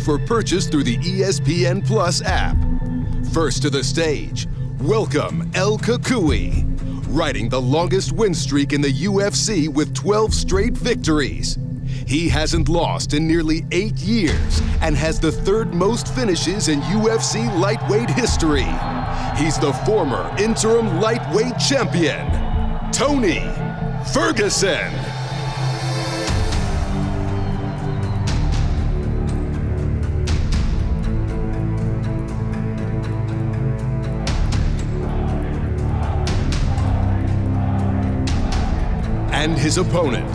for purchase through the ESPN Plus app. First to the stage, welcome El Kukui, riding the longest win streak in the UFC with 12 straight victories. He hasn't lost in nearly 8 years and has the third most finishes in UFC lightweight history. He's the former interim lightweight champion, Tony Ferguson. And his opponent,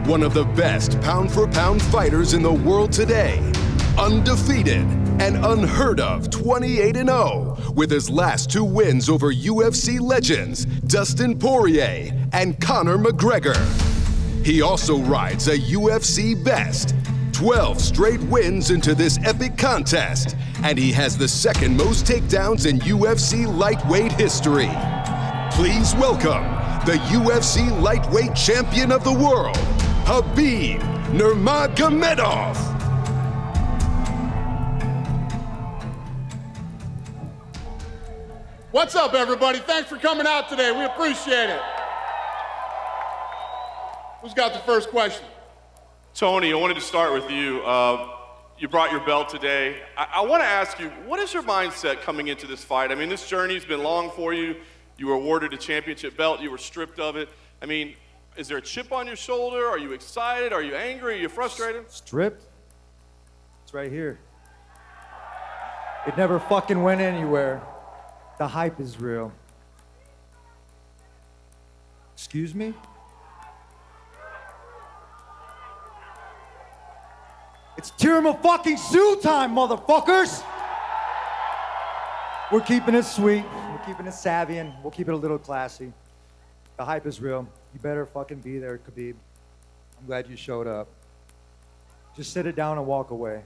one of the best pound-for-pound fighters in the world today, undefeated and unheard of 28-0, with his last 2 wins over UFC legends Dustin Poirier and Conor McGregor. He also rides a UFC best, 12 straight wins into this epic contest, and he has the second most takedowns in UFC lightweight history. Please welcome the UFC lightweight champion of the world, Khabib Nurmagomedov. What's up, everybody? Thanks for coming out today. We appreciate it. Who's got the first question? Tony, I wanted to start with you. You brought your belt today. I want to ask you, what is your mindset coming into this fight? I mean, this journey's been long for you. You were awarded a championship belt. You were stripped of it. I mean, is there a chip on your shoulder? Are you excited? Are you angry? Are you frustrated? Stripped? It's right here. It never fucking went anywhere. The hype is real. Excuse me? It's Tirama fucking Sue time, motherfuckers! We're keeping it sweet. We're keeping it savvy, and we'll keep it a little classy. The hype is real. You better fucking be there, Khabib. I'm glad you showed up. Just sit it down and walk away.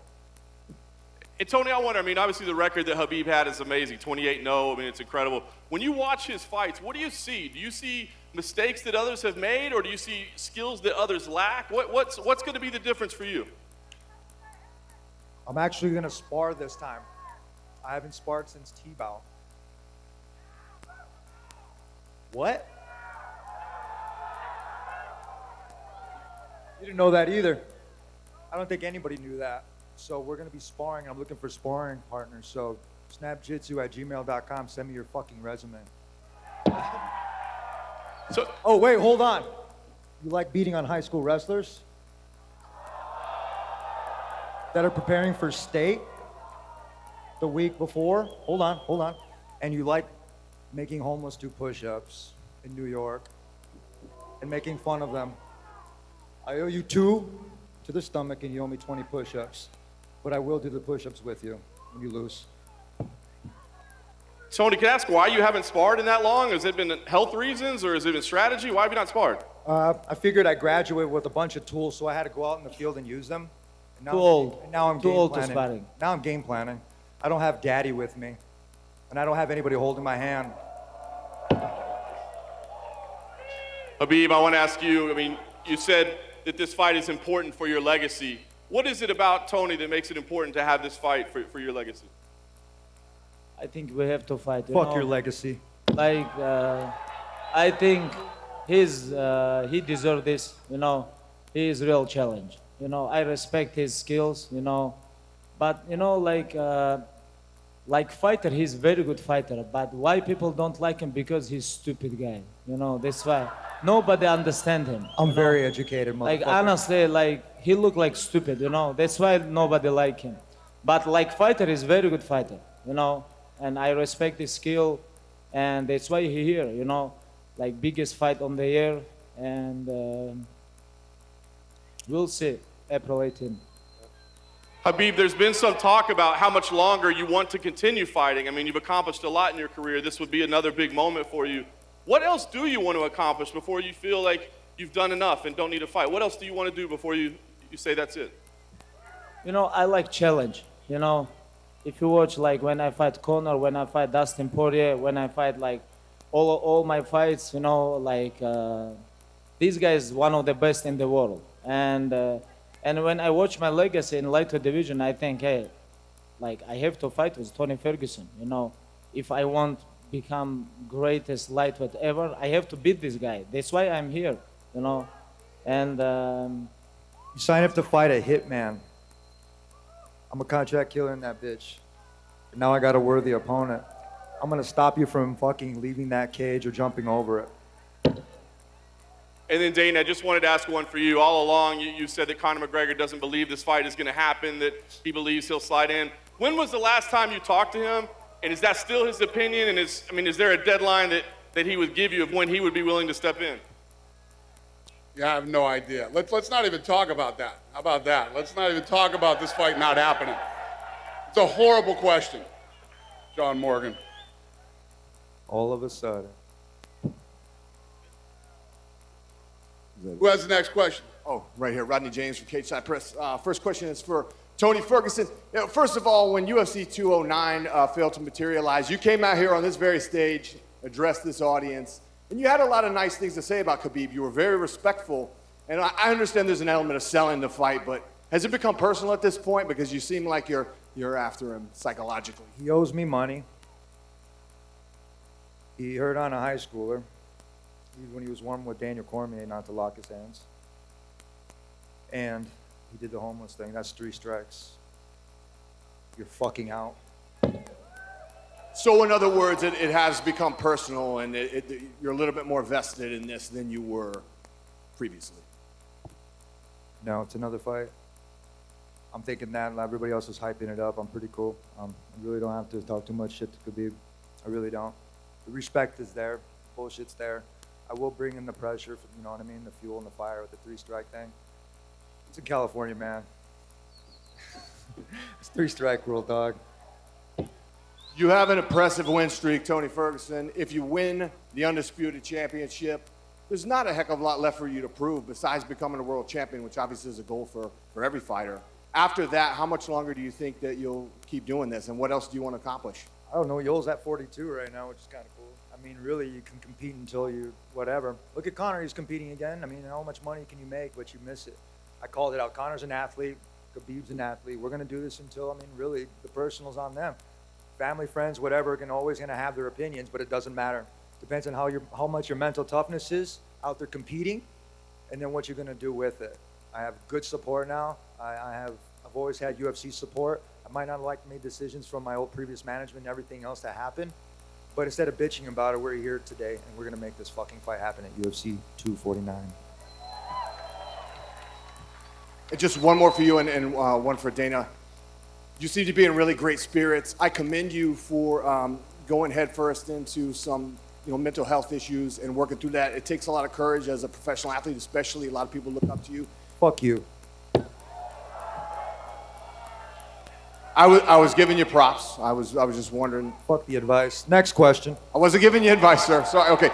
And Tony, I wonder, I mean, obviously the record that Khabib had is amazing, 28-0, I mean, it's incredible. When you watch his fights, what do you see? Do you see mistakes that others have made, or do you see skills that others lack? What's going to be the difference for you? I'm actually gonna spar this time. I haven't sparred since T-Bow. What? You didn't know that either. I don't think anybody knew that. So we're gonna be sparring. I'm looking for sparring partners. So snapjitsu@gmail.com. Send me your fucking resume. Oh wait, hold on. You like beating on high school wrestlers that are preparing for state the week before? Hold on. And you like making homeless do push-ups in New York and making fun of them. I owe you 2 to the stomach and you owe me 20 push-ups. But I will do the push-ups with you when you lose. Tony, can I ask why you haven't sparred in that long? Has it been health reasons, or has it been strategy? Why have you not sparred? I figured I graduated with a bunch of tools, so I had to go out in the field and use them. And now Too old. And now I'm Too game old to planning. sparring. Now I'm game planning. I don't have daddy with me. And I don't have anybody holding my hand. Khabib, I want to ask you, I mean, you said that this fight is important for your legacy. What is it about Tony that makes it important to have this fight for your legacy? I think we have to fight. Fuck your legacy. Like, I think he deserves this. You know, he is real challenge. You know, I respect his skills. You know, but you know, like fighter, he's very good fighter. But why people don't like him? Because he's stupid guy. You know, that's why nobody understand him. I'm very educated, motherfucker. Like honestly, like he look like stupid. You know, that's why nobody like him. But like fighter, he's very good fighter. You know. And I respect his skill, and that's why he here, you know, like biggest fight on the year, and we'll see, April 18. Khabib, there's been some talk about how much longer you want to continue fighting. I mean, you've accomplished a lot in your career. This would be another big moment for you. What else do you want to accomplish before you feel like you've done enough and don't need to fight? What else do you want to do before you say that's it? You know, I like challenge, you know. If you watch, like, when I fight Conor, when I fight Dustin Poirier, when I fight, like, all my fights, you know, like, this guy is one of the best in the world. And when I watch my legacy in lighter division, I think, hey, like I have to fight with Tony Ferguson. You know, if I want become greatest lightweight ever, I have to beat this guy. That's why I'm here. You know, and You sign up to fight a hitman. I'm a contract killer in that bitch. Now I got a worthy opponent. I'm gonna stop you from fucking leaving that cage or jumping over it. And then Dana, I just wanted to ask one for you. All along, you said that Conor McGregor doesn't believe this fight is going to happen, that he believes he'll slide in. When was the last time you talked to him? And is that still his opinion? And is there a deadline that he would give you of when he would be willing to step in? Yeah, I have no idea. Let's not even talk about that. How about that? Let's not even talk about this fight not happening. It's a horrible question, John Morgan. All of a sudden. Who has the next question? Oh, right here, Rodney James from Cage Side Press. First question is for Tony Ferguson. You know, first of all, when UFC 209 failed to materialize, you came out here on this very stage, addressed this audience, and you had a lot of nice things to say about Khabib. You were very respectful, and I understand there's an element of selling the fight, but has it become personal at this point? Because you seem like you're after him psychologically. He owes me money. He hurt on a high schooler when he was warming with Daniel Cormier not to lock his hands. And he did the homeless thing. That's 3 strikes. You're fucking out. So in other words, it has become personal, and you're a little bit more vested in this than you were previously. No, it's another fight. I'm thinking that everybody else is hyping it up. I'm pretty cool. I really don't have to talk too much shit to Khabib. I really don't. The respect is there. Bullshit's there. I will bring in the pressure, you know what I mean? The fuel and the fire with the 3-strike thing. It's in California, man. It's 3-strike rule, dog. You have an impressive win streak, Tony Ferguson. If you win the Undisputed Championship, there's not a heck of a lot left for you to prove besides becoming a world champion, which obviously is a goal for every fighter. After that, how much longer do you think that you'll keep doing this, and what else do you want to accomplish? I don't know. Yoel's at 42 right now, which is kind of cool. I mean, really, you can compete until you whatever. Look at Conor. He's competing again. I mean, how much money can you make, but you miss it? I called it out. Conor's an athlete. Khabib's an athlete. We're going to do this until, I mean, really, the personal's on them. Family, friends, whatever, always going to have their opinions, but it doesn't matter. Depends on how much your mental toughness is out there competing, and then what you're going to do with it. I have good support now. I've always had UFC support. I might not have liked made decisions from my old previous management and everything else that happened, but instead of bitching about it, we're here today, and we're going to make this fucking fight happen at UFC 249. And just one more for you and one for Dana. You seem to be in really great spirits. I commend you for going headfirst into some mental health issues and working through that. It takes a lot of courage as a professional athlete, especially. A lot of people look up to you. Fuck you. I was giving you props. I was just wondering. Fuck the advice. Next question. I wasn't giving you advice, sir. Sorry. Okay.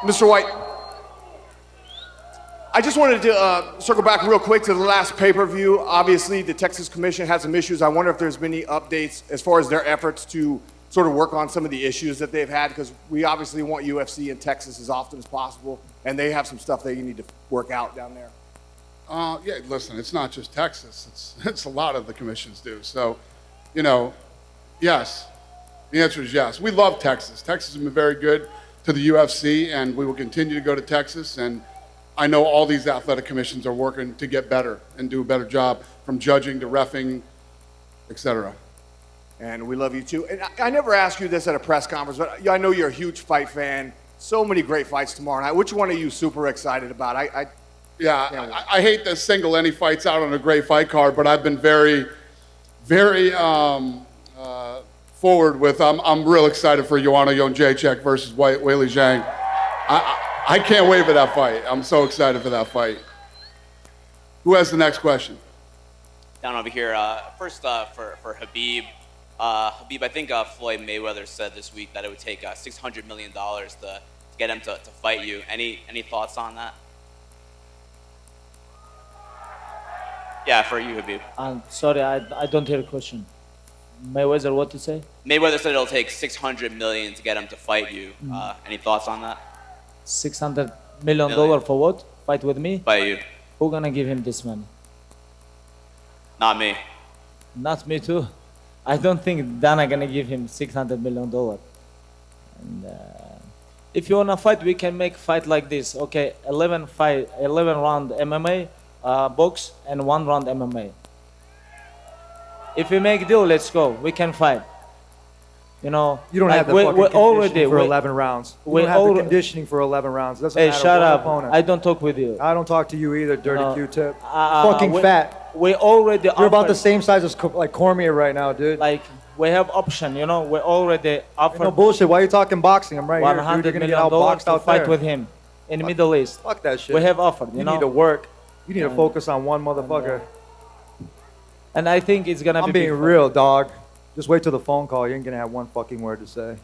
Mr. White, I just wanted to circle back real quick to the last pay-per-view. Obviously, the Texas Commission had some issues. I wonder if there's been any updates as far as their efforts to sort of work on some of the issues that they've had, because we obviously want UFC in Texas as often as possible, and they have some stuff that you need to work out down there. Yeah, listen, it's not just Texas. It's a lot of the commissions do. So, yes. The answer is yes. We love Texas. Texas has been very good to the UFC, and we will continue to go to Texas. And I know all these athletic commissions are working to get better and do a better job, from judging to reffing, etc. And we love you too. And I never asked you this at a press conference, but I know you're a huge fight fan. So many great fights tomorrow night. Which one are you super excited about? I hate to single any fights out on a great fight card, but I've been very, very forward with. I'm real excited for Joanna Jędrzejczyk versus Weili Zhang. I can't wait for that fight. I'm so excited for that fight. Who has the next question? Down over here. First, for Khabib. Khabib, I think Floyd Mayweather said this week that it would take $600 million to get him to fight you. Any thoughts on that? Yeah, for you, Khabib. I'm sorry, I don't hear a question. Mayweather, what to say? Mayweather said it'll take $600 million to get him to fight you. Any thoughts on that? $600 million for what? Fight with me? Fight you. Who gonna give him this money? Not me. Not me too. I don't think Dana gonna give him $600 million. And if you wanna fight, we can make fight like this. Okay, 11 round MMA, box, and 1 round MMA. If we make deal, let's go. We can fight. You know, You don't like have the fucking conditioning for 11 rounds. You don't have the conditioning for 11 rounds. Doesn't Hey, matter shut what up. opponent. I don't talk with you. I don't talk to you either, dirty No. Q-tip. Fucking Fucking fat. We already You're about offered, the same size as like Cormier right now, dude. like, we have option, you know, we already offered No bullshit. Why are you talking boxing? I'm right here, dude. You're $100 gonna get million outboxed to out fight there. with him in the Middle East. Fuck that shit. We have offered, you You know. need to work. You need to focus on one motherfucker. And I think it's gonna I'm be being big real, dog. Just wait till the phone call. You ain't gonna have one fucking word to say.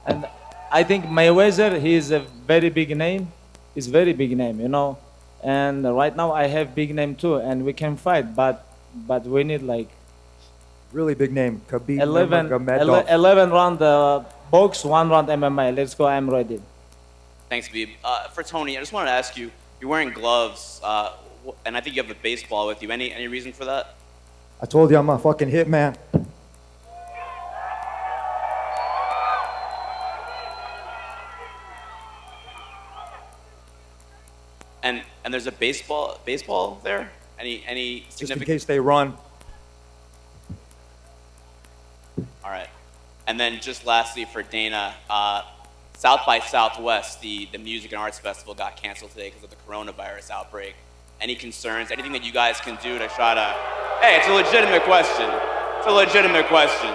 And I think Mayweather, he is a very big name. He's very big name, you know. And right now I have big name too, and we can fight, but we need like Really big name. Khabib 11 Nurmagomedov. round box, 1 round MMA. Let's go. I'm ready. Thanks, Khabib. For Tony, I just wanted to ask you, you're wearing gloves, and I think you have a baseball with you. Any reason for that? I told you I'm a fucking hitman. And there's a baseball there? Any Just in significant? case they run. All right. And then just lastly for Dana, South by Southwest, the music and arts festival got canceled today because of the coronavirus outbreak. Any concerns? Anything that you guys can do to try to? Hey, it's a legitimate question. It's a legitimate question.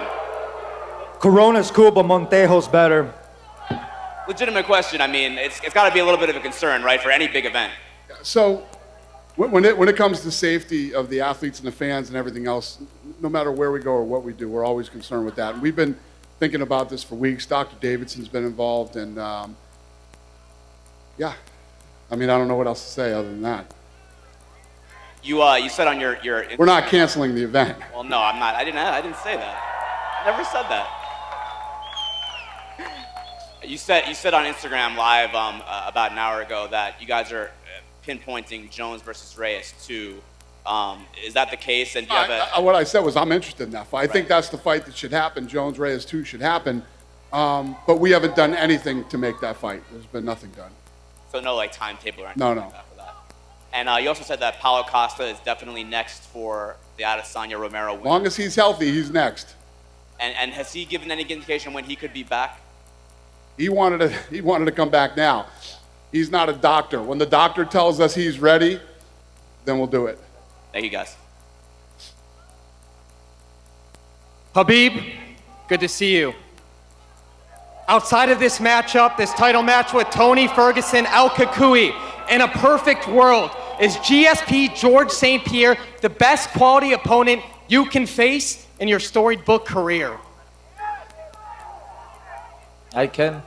Corona's cool, but Montejo's better. Legitimate question. I mean, it's got to be a little bit of a concern, right, for any big event. So when it comes to safety of the athletes and the fans and everything else, no matter where we go or what we do, we're always concerned with that. And we've been thinking about this for weeks. Dr. Davidson's been involved, and yeah, I mean, I don't know what else to say other than that. You said on your We're not canceling the event. Well, no, I'm not. I didn't say that. I never said that. You said on Instagram Live about an hour ago that you guys are pinpointing Jones versus Reyes too. Is that the case? And do you have What I said was I'm interested in that fight. I Right. think that's the fight that should happen. Jones Reyes 2 should happen. But we haven't done anything to make that fight. There's been nothing done. so no like timetable or anything No, like no. that for that? And you also said that Paulo Costa is definitely next for the Adesanya Romero win. As long as he's healthy, he's next. And has he given any indication when he could be back? He wanted to come back now. He's not a doctor. When the doctor tells us he's ready, then we'll do it. Thank you, guys. Khabib, good to see you. Outside of this matchup, this title match with Tony Ferguson, Al Kakui, in a perfect world, is GSP George St. Pierre the best quality opponent you can face in your storied book career? I can.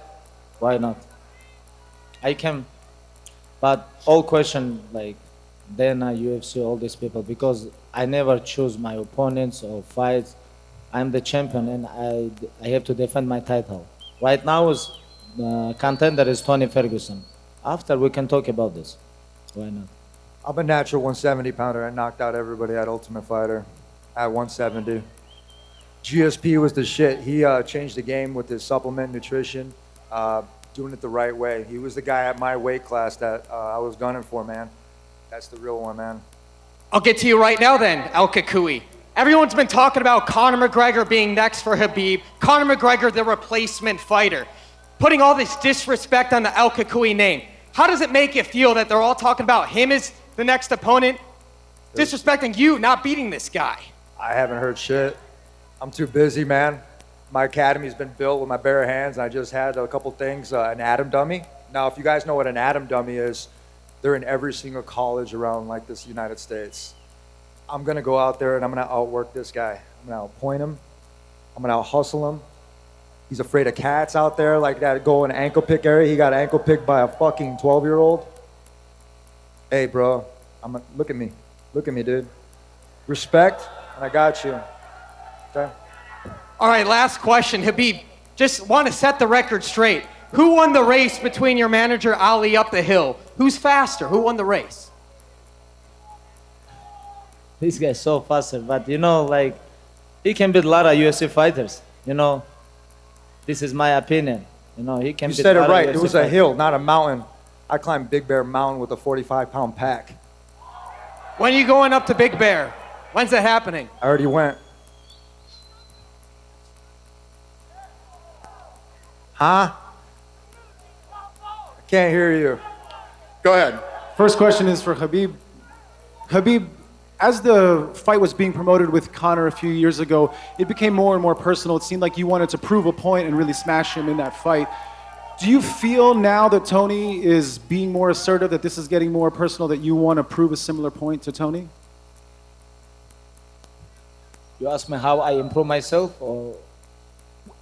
Why not? I can. But all question like Dana, UFC, all these people, because I never choose my opponents or fights. I'm the champion and I have to defend my title. Right now is contender is Tony Ferguson. After we can talk about this. Why not? I'm a natural 170 pounder. I knocked out everybody at Ultimate Fighter at 170. GSP was the shit. He changed the game with his supplement nutrition, doing it the right way. He was the guy at my weight class that I was gunning for, man. That's the real one, man. I'll get to you right now then, Al Kakui. Everyone's been talking about Conor McGregor being next for Khabib. Conor McGregor, the replacement fighter. Putting all this disrespect on the Al Kakui name. How does it make you feel that they're all talking about him as the next opponent, disrespecting you, not beating this guy? I haven't heard shit. I'm too busy, man. My academy's been built with my bare hands. I just had a couple things, an atom dummy. Now, if you guys know what an atom dummy is, they're in every single college around like this United States. I'm gonna go out there and I'm gonna outwork this guy. I'm gonna outpoint him. I'm gonna out-hustle him. He's afraid of cats out there like that go in ankle pick area. He got ankle picked by a fucking 12-year-old. Hey, bro, look at me. Look at me, dude. Respect, and I got you. Okay? All right, last question. Khabib, just want to set the record straight. Who won the race between your manager, Ali, up the hill? Who's faster? Who won the race? This guy's so faster, but you know, like he can beat a lot of UFC fighters. You know, this is my opinion. You know, he can. You beat said a it lot of right. UFC It was a fighters. hill, not a mountain. I climbed Big Bear Mountain with a 45-pound pack. When are you going up to Big Bear? When's that happening? I already went. Huh? I can't hear you. Go ahead. First question is for Khabib. Khabib, as the fight was being promoted with Conor a few years ago, it became more and more personal. It seemed like you wanted to prove a point and really smash him in that fight. Do you feel now that Tony is being more assertive, that this is getting more personal, that you want to prove a similar point to Tony? You ask me how I improve myself, or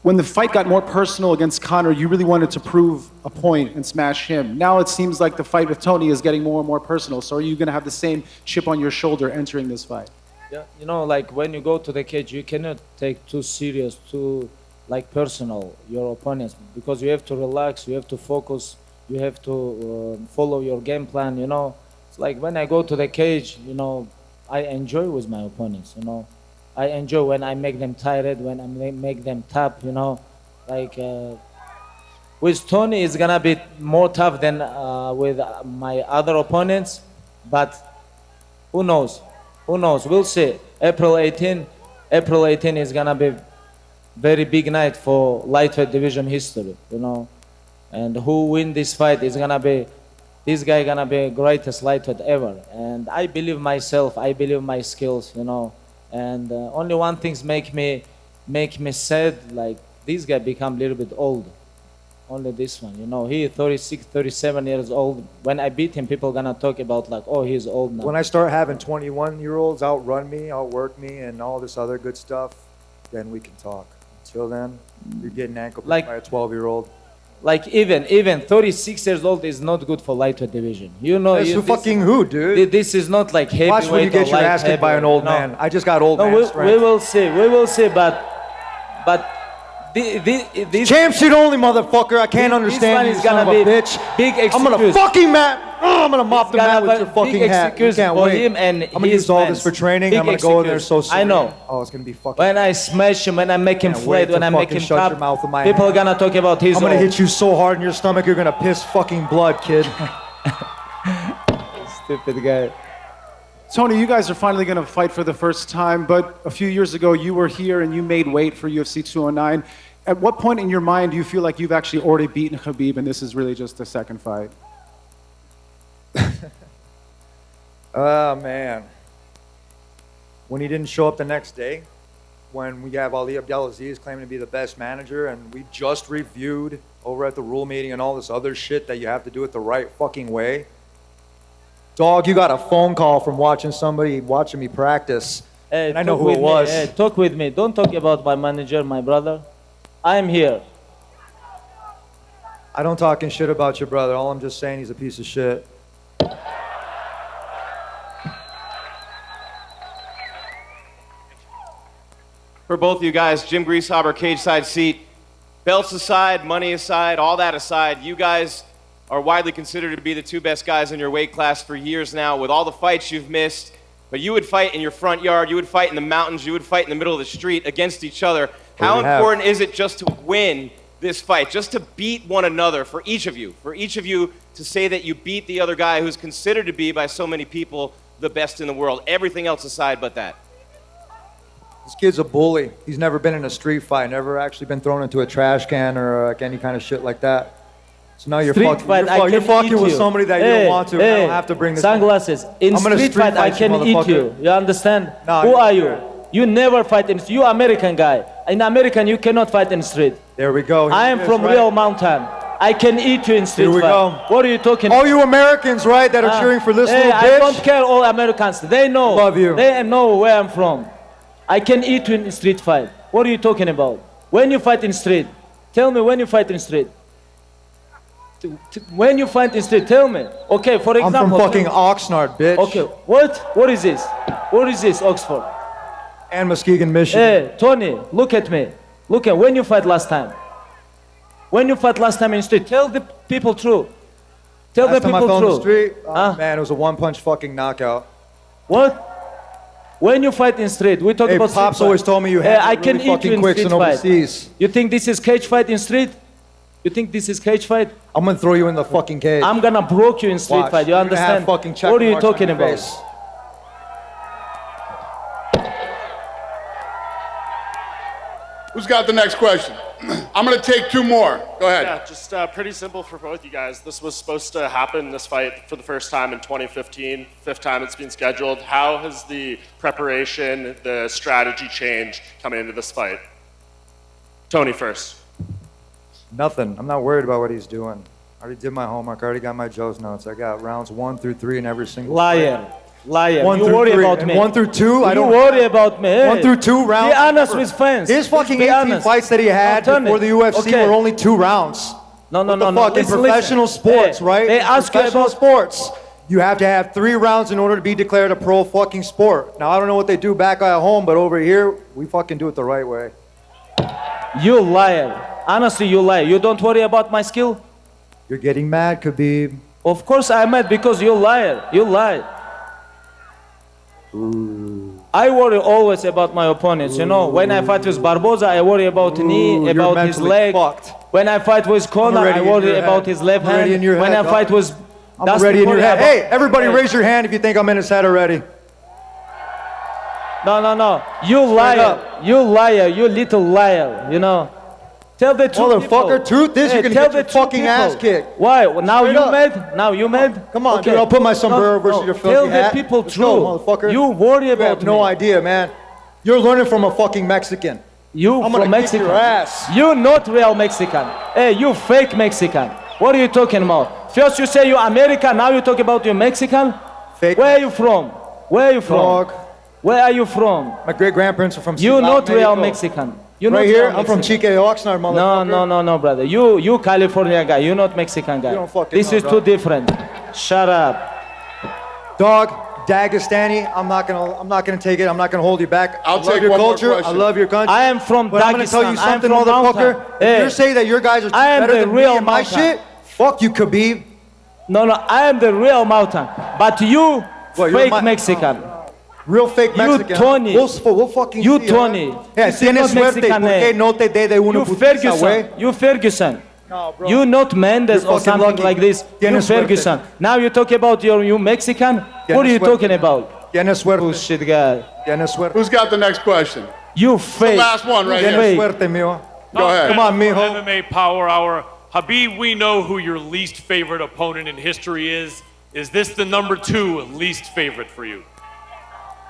When the fight got more personal against Conor, you really wanted to prove a point and smash him. Now it seems like the fight with Tony is getting more and more personal. So are you going to have the same chip on your shoulder entering this fight? yeah, you know, like when you go to the cage, you cannot take too serious, too like personal your opponents, because you have to relax, you have to focus, you have to follow your game plan. You know, it's like when I go to the cage, you know, I enjoy with my opponents. You know, I enjoy when I make them tired, when I make them tough. You know, like with Tony, it's gonna be more tough than with my other opponents, but who knows? Who knows? We'll see. April 18 is gonna be very big night for lightweight division history, you know. And who win this fight is gonna be, this guy gonna be greatest lightweight ever. And I believe myself, I believe my skills, you know. And only one thing make me sad, like this guy become a little bit old. Only this one, you know. He 36, 37 years old. When I beat him, people gonna talk about like, oh, he's old now. When I start having 21-year-olds outrun me, outwork me, and all this other good stuff, then we can talk. Until then, you're getting ankle Like- by a 12-year-old. Like even 36 years old is not good for lightweight division. You know, That's you, who fucking who, dude? this is not like heavyweight. Watch when you get or your light ass kicked by an old heavyweight, no. man. I just got old No, man we strength. will see, but this Champ shit only, motherfucker. I can't this understand one you, is son gonna of a be bitch. big I'm gonna excuse. fucking I'm gonna mop the mat with your fucking big hat. You excuse can't for wait. him and I'm gonna his use all fans. this for training. Big I'm gonna go in there excuse. so I serene. know. Oh, it's gonna be fucking. When I smash him, when I make him Can't wait flat, when to I make fucking him shut top, your mouth with my people are hand. gonna talk about his I'm gonna old. hit you so hard in your stomach, you're gonna piss fucking blood, kid. Stupid guy. Tony, you guys are finally going to fight for the first time, but a few years ago you were here and you made weight for UFC 209. At what point in your mind do you feel like you've actually already beaten Khabib and this is really just a second fight? Oh, man. When he didn't show up the next day, when we have Ali Abdelaziz claiming to be the best manager, and we just reviewed over at the rule meeting and all this other shit that you have to do it the right fucking way. Dog, you got a phone call from watching me practice. Hey, And I know talk who it with me. was. Hey, talk with me. Don't talk about my manager, my brother. I am here. I don't talking shit about your brother. All I'm just saying, he's a piece of shit. For both of you guys, Jim Greasehaber, cage side seat. Belts aside, money aside, all that aside, you guys are widely considered to be the two best guys in your weight class for years now, with all the fights you've missed. But you would fight in your front yard, you would fight in the mountains, you would fight in the middle of the street against each other. How we have. important is it just to win this fight, just to beat one another for each of you to say that you beat the other guy who's considered to be by so many people the best in the world, everything else aside but that? This kid's a bully. He's never been in a street fight, never actually been thrown into a trash can or any kind of shit like that. So now you're Street fucking, fight, I you're can fucking eat with you. somebody that you Hey, don't want to. I hey, don't have to bring this sunglasses. In I'm gonna street street fight, I fight you, can eat motherfucker. you. You understand? Nah, Who you're- are you? You never fight in. You American guy. In American, you cannot fight in street. There we go. I am Here it is, from right? real mountain. I can eat you in street Here we fight. go. What are you talking? All you Americans, right, that are cheering for this hey, little I bitch? don't care. All Americans, they know. Love you. They know where I'm from. I can eat you in street fight. What are you talking about? When you fight in street, tell me when you fight in street. When you fight in street, tell me. Okay, for I'm example. from fucking Oxnard, bitch. Okay, what? What is this? What is this, Oxford? And Muskegon, Michigan. Hey, Tony, look at me. Look at when you fight last time. When you fight last time in street, tell the people true. Tell Last the time I people fell on true. the street, oh, Huh? man, it was a one-punch fucking knockout. What? When you fight in street, we talk Hey, about Pops street always fight. told me you had I to can really eat you fucking in quicks street in fight. overseas. You think this is cage fight in street? You think this is cage fight? I'm gonna throw you in the fucking cage. I'm gonna broke you in street Watch. fight. You You're gonna have understand? fucking check What are you marks on talking your about? face. Who's got the next question? I'm going to take two more. Go ahead. Yeah, just pretty simple for both you guys. This was supposed to happen, this fight, for the first time in 2015, fifth time it's been scheduled. How has the preparation, the strategy changed coming into this fight? Tony first. Nothing. I'm not worried about what he's doing. I already did my homework. I already got my Joe's notes. I got rounds 1 through 3 in every single Liar. fight. Liar. 1 You through worry 3. about And me. 1 through 2, I don't You worry about me. Hey. 1 through 2 rounds. Be honest never. with fans. His fucking Be 18 honest. fights that he had Tell me. before the UFC Okay. were only 2 rounds. No, no, What no, the no. fuck? In Listen, professional listen. sports, Hey, right? They In ask you professional about sports, you have to have 3 rounds in order to be declared a pro fucking sport. Now, I don't know what they do back at home, but over here, we fucking do it the right way. You liar. Honestly, you lie. You don't worry about my skill? You're getting mad, Khabib. Of course I'm mad because you liar. You lie. I worry always about my opponents. You know, when I fight with Barboza, I worry about knee, you're about his mentally leg. fucked. When I fight with Conor, already I in worry your about head. his left I'm already hand. in your When head, I fight dog. with I'm Dustin already in your Poirier, head. about- Hey, everybody Hey. raise your hand if you think I'm in his head already. No, no, no. You liar. You liar. You little liar. You know. Tell the truth, Motherfucker, people. truth is you're gonna tell get your the truth, fucking people. ass kicked. Why? Well, now Straight you up. mad? Now you mad? Come on, dude, I'll put my sombrero versus your filthy Tell hat. the people Let's truth. go, motherfucker. You worry You about have no me. idea, man. You're learning from a fucking Mexican. You I'm from gonna kick Mexico. your ass. You not real Mexican. Hey, you fake Mexican. What are you talking about? First you say you American, now you talk about you Mexican? Fake. Where are you from? Where are you from? Dog. Where are you from? My great-grandparents are from You South not real Mexico. Mexican. You Right not here, real I'm from Mexican. Chique Oxnard, motherfucker. No, brother. You California guy. You not Mexican guy. You don't fucking This know, is dog. too different. Shut up. Dog, Dagestani, I'm not gonna take it. I'm not gonna hold you back. I'll I love take your one more culture. I question. love your country. I am from But I'm gonna tell Dagestan. you I am something, from motherfucker. mountain. If Hey. you're saying that your guys are I am better the than me real and my mountain. shit, fuck you, Khabib. No, I am the real mountain. But you What, you're fake my- Mexican. Real fake You, Mexican. Tony. We'll fucking You, see, Tony. huh? Yeah, This is tienes not suerte Mexican porque name. no te dé de una You putiza, güey. Ferguson. You Ferguson. No, bro. You not Mendes You're or fucking something lucky. like this. You Tienes suerte. Ferguson. Now you talk about you Mexican. What are you suerte. talking about? Tienes suerte. Bullshit guy. Tienes suerte. Who's got the next question? You fake. Last one right Tienes here. Fake. suerte, mijo. Go ahead. Come on, mijo. MMA Power Hour. Habib, we know who your least favorite opponent in history is. Is this the number 2 least favorite for you?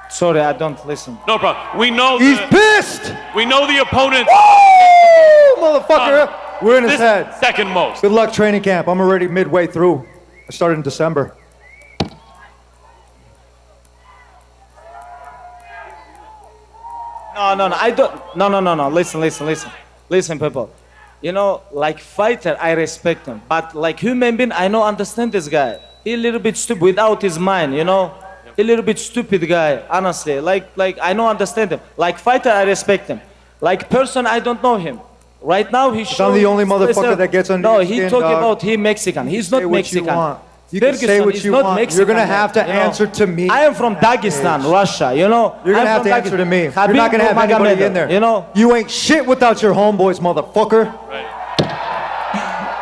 Sorry, I don't listen. No problem. We know He's pissed. we know the opponent. Woo, motherfucker. We're in his This head. second most. Good luck training camp. I'm already midway through. I started in December. No. I don't. No. Listen, people. You know, like fighter, I respect him. But like human being, I don't understand this guy. He a little bit stupid without his mind, you know? A little bit stupid guy, honestly. Like I don't understand him. Like fighter, I respect him. Like person, I don't know him. Right now, he shows. I'm the only motherfucker that gets under No, your he skin, talk dog. about he Mexican. He's Say not what you Mexican. want. You can say Ferguson what is you not want. Mexican, You're gonna have to you know? answer to me. I am from Dagestan, Russia, you know? You're gonna I'm have from to answer to me. You're Khabib not gonna have anybody Nurmagomedov, in there. You know? You ain't shit without your homeboys, motherfucker.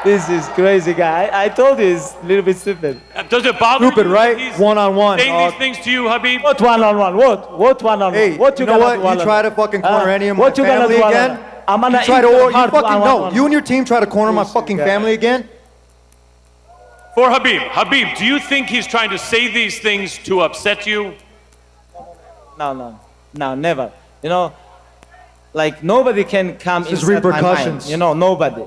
This is crazy guy. I told you he's a little bit stupid. Does it bother Stupid, you? right? He's One-on-one, saying dog. these things to you, Habib? What one-on-one? What one-on-one? Hey, what you know gonna what? do You one-on-one? try to fucking corner any of my what you gonna family do again? one-on-one? I'm gonna You try eat to, your you heart fucking no. one-on-one. You and your team try to corner my fucking family again. For Habib, do you think he's trying to say these things to upset you? No, never. You know, like nobody can come This is inside my mind. repercussions. You know, nobody.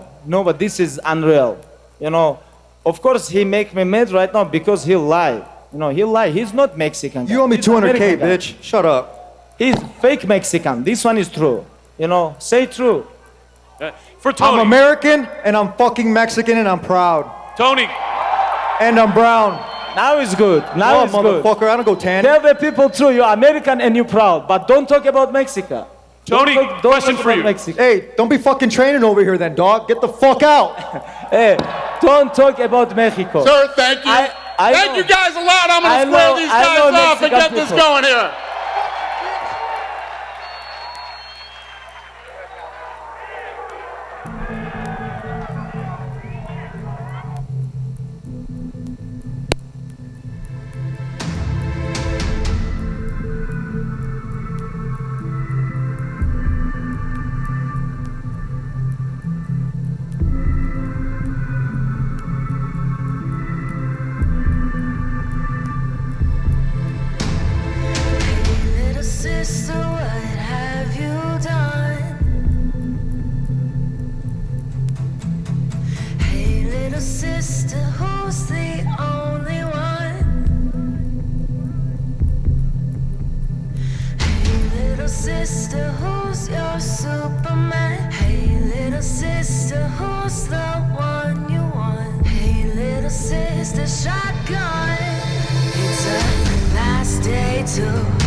This is unreal. You know, of course he make me mad right now because he lie. You know, he lie. He's not Mexican. You owe me He's 200K, American guy. bitch. Shut up. He's fake Mexican. This one is true. You know, say true. For Tony. I'm American and I'm fucking Mexican and I'm proud. Tony. And I'm brown. Now it's good. Now Oh, it's good. motherfucker, I don't go tan. Tell the people true. You're American and you're proud, but don't talk about Mexico. Tony, don't question talk for about you. Mexico. Hey, don't be fucking training over here then, dog. Get the fuck out. Hey, don't talk about Mexico. Sir, thank you. I Thank know. you guys a lot. I'm I going to square know- these I guys know off and Mexican get this people. going here. sister, who's the one you want? Hey, little sister, shotgun. It's a last day to